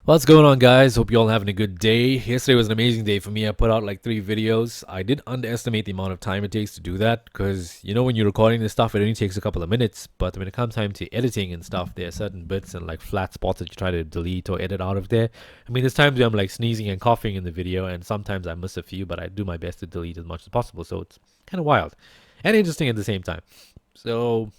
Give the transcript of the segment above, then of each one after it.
What's going on, guys? Hope you all having a good day. Yesterday was an amazing day for me. I put out like 3 videos. I did underestimate the amount of time it takes to do that because when you're recording this stuff, it only takes a couple of minutes. But when it comes time to editing and stuff, there are certain bits and like flat spots that you try to delete or edit out of there. I mean, there's times where I'm like sneezing and coughing in the video, and sometimes I miss a few, but I do my best to delete as much as possible. So it's kind of wild and interesting at the same time. So,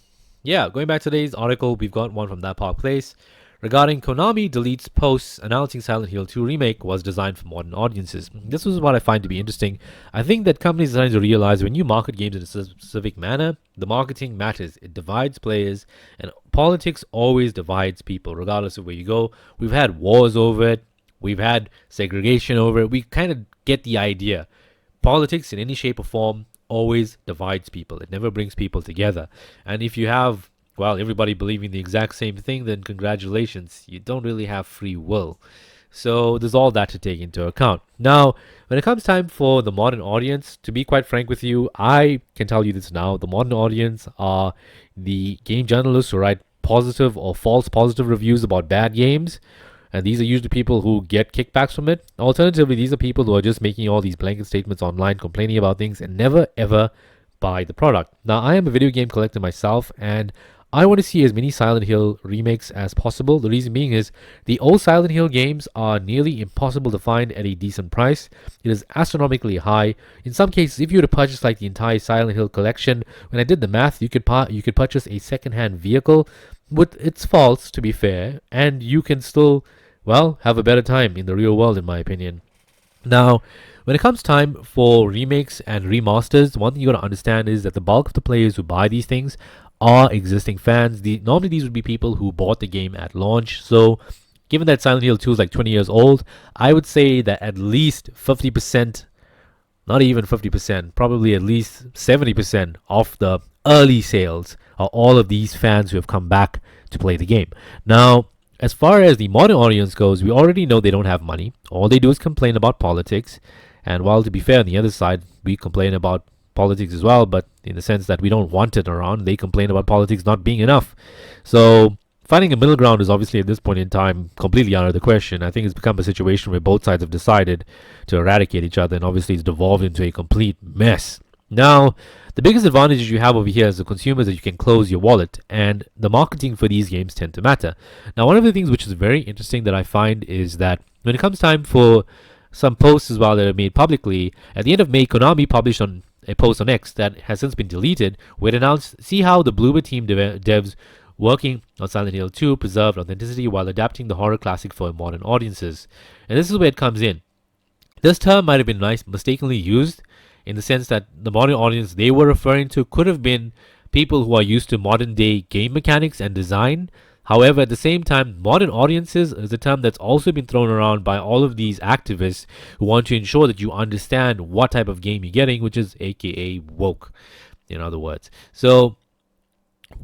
yeah, going back to today's article, we've got one from That Park Place. Regarding Konami deletes posts announcing Silent Hill 2 remake was designed for modern audiences. This was what I find to be interesting. I think that companies are starting to realize when you market games in a specific manner, the marketing matters. It divides players, and politics always divides people, regardless of where you go. We've had wars over it. We've had segregation over it. We kind of get the idea. Politics in any shape or form always divides people. It never brings people together. And if you have everybody believing the exact same thing, then congratulations, you don't really have free will. So there's all that to take into account. Now, when it comes time for the modern audience, to be quite frank with you, I can tell you this now. The modern audience are the game journalists who write positive or false positive reviews about bad games. And these are usually people who get kickbacks from it. Alternatively, these are people who are just making all these blanket statements online, complaining about things, and never ever buy the product. Now, I am a video game collector myself, and I want to see as many Silent Hill remakes as possible. The reason being is the old Silent Hill games are nearly impossible to find at a decent price. It is astronomically high. In some cases, if you were to purchase like the entire Silent Hill collection, when I did the math, you could purchase a second-hand vehicle with its faults, to be fair, and you can still, have a better time in the real world, in my opinion. Now, when it comes time for remakes and remasters, one thing you got to understand is that the bulk of the players who buy these things are existing fans. Normally these would be people who bought the game at launch. So given that Silent Hill 2 is like 20 years old, I would say that at least 50%, not even 50%, probably at least 70% of the early sales are all of these fans who have come back to play the game. Now, as far as the modern audience goes, we already know they don't have money. All they do is complain about politics. And while to be fair, on the other side, we complain about politics as well, but in the sense that we don't want it around, they complain about politics not being enough. So finding a middle ground is obviously at this point in time completely out of the question. I think it's become a situation where both sides have decided to eradicate each other, and obviously it's devolved into a complete mess. Now, the biggest advantage you have over here as a consumer is that you can close your wallet, and the marketing for these games tend to matter. Now, one of the things which is very interesting that I find is that when it comes time for some posts as well that are made publicly, at the end of May, Konami published on a post on X that has since been deleted, where it announced, see how the Bloober team devs working on Silent Hill 2 preserved authenticity while adapting the horror classic for modern audiences. And this is where it comes in. This term might have been mistakenly used in the sense that the modern audience they were referring to could have been people who are used to modern day game mechanics and design. However, at the same time, modern audiences is a term that's also been thrown around by all of these activists who want to ensure that you understand what type of game you're getting, which is aka woke, in other words. So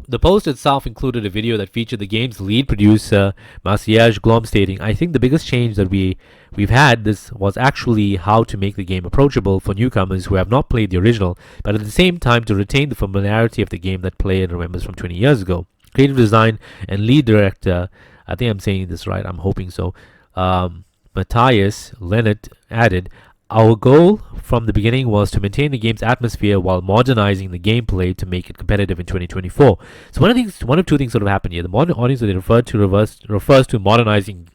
the post itself included a video that featured the game's lead producer, Maciej Glom, stating, I think the biggest change that we've had this was actually how to make the game approachable for newcomers who have not played the original, but at the same time to retain the familiarity of the game that player remembers from 20 years ago. Creative design and lead director, I think I'm saying this right, I'm hoping so, Matthias Leonard added, our goal from the beginning was to maintain the game's atmosphere while modernizing the gameplay to make it competitive in 2024. So one of two things sort of happened here. The modern audience that they refers to modernizing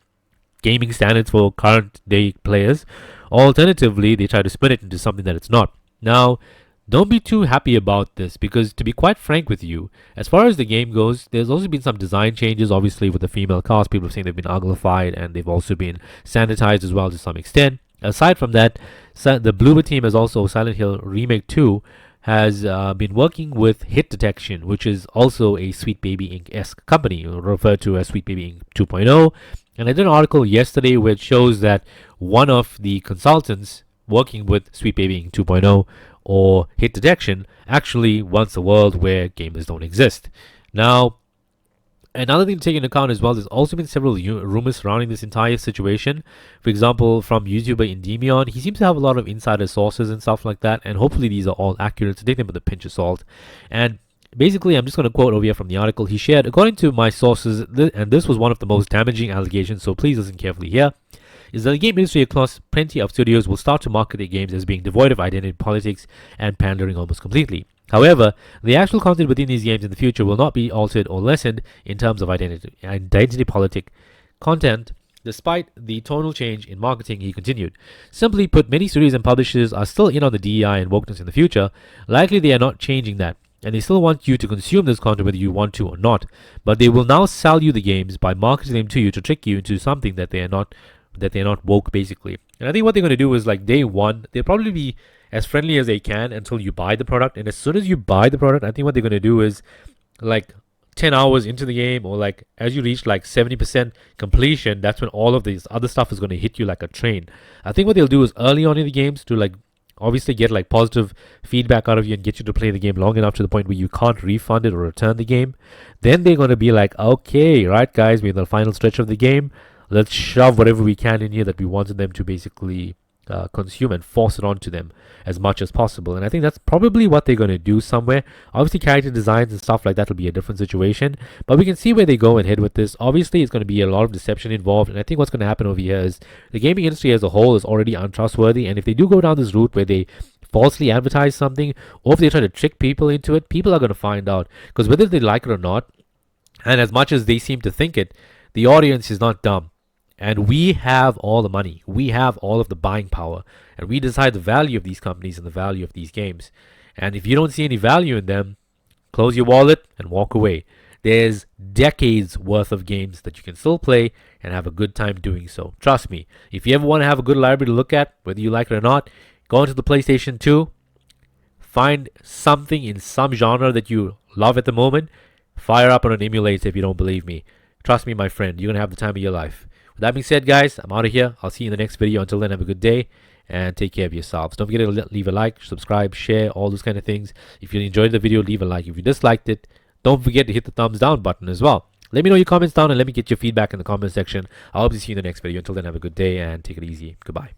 gaming standards for current day players. Alternatively, they try to spin it into something that it's not. Now, don't be too happy about this because, to be quite frank with you, as far as the game goes, there's also been some design changes, obviously, with the female cast. People are saying they've been uglified and they've also been sanitized as well to some extent. Aside from that, the Bloober team has also, Silent Hill Remake 2, has been working with Hit Detection, which is also a Sweet Baby Inc.-esque company, referred to as Sweet Baby Inc. 2.0. And I did an article yesterday which shows that one of the consultants working with Sweet Baby Inc. 2.0 or Hit Detection actually wants a world where gamers don't exist. Now, another thing to take into account as well, there's also been several rumors surrounding this entire situation. For example, from YouTuber Endymion, he seems to have a lot of insider sources and stuff like that, and hopefully these are all accurate, so take them with a pinch of salt. And Basically, I'm just going to quote over here from the article he shared. According to my sources, and this was one of the most damaging allegations, so please listen carefully here, is that the game industry across plenty of studios will start to market their games as being devoid of identity politics and pandering almost completely. However, the actual content within these games in the future will not be altered or lessened in terms of identity politic content. Despite the tonal change in marketing, he continued. Simply put, many studios and publishers are still in on the DEI and wokeness in the future. Likely they are not changing that, and they still want you to consume this content whether you want to or not. But they will now sell you the games by marketing them to you to trick you into something that they're not woke, basically. And I think what they're going to do is, like, day one, they'll probably be as friendly as they can until you buy the product. And as soon as you buy the product, I think what they're going to do is, like, 10 hours into the game, or like as you reach like 70% completion, that's when all of this other stuff is going to hit you like a train. I think what they'll do is early on in the games to, like, obviously get like positive feedback out of you and get you to play the game long enough to the point where you can't refund it or return the game. Then they're going to be like, okay, right guys, we're in the final stretch of the game, let's shove whatever we can in here that we wanted them to basically consume and force it onto them as much as possible. And I think that's probably what they're going to do somewhere. Obviously, character designs and stuff like that will be a different situation, but we can see where they go and head with this. Obviously, it's going to be a lot of deception involved, and I think what's going to happen over here is the gaming industry as a whole is already untrustworthy, and if they do go down this route where they falsely advertise something, or if they try to trick people into it, people are going to find out, because whether they like it or not, and as much as they seem to think it, the audience is not dumb. And we have all the money. We have all of the buying power. And we decide the value of these companies and the value of these games. And if you don't see any value in them, close your wallet and walk away. There's decades worth of games that you can still play and have a good time doing so. Trust me. If you ever want to have a good library to look at, whether you like it or not, go into the PlayStation 2. Find something in some genre that you love at the moment. Fire up on an emulator if you don't believe me. Trust me, my friend. You're going to have the time of your life. With that being said, guys, I'm out of here. I'll see you in the next video. Until then, have a good day and take care of yourselves. Don't forget to leave a like, subscribe, share, all those kind of things. If you enjoyed the video, leave a like. If you disliked it, don't forget to hit the thumbs down button as well. Let me know your comments down and let me get your feedback in the comment section. I'll see you in the next video. Until then, have a good day and take it easy. Goodbye.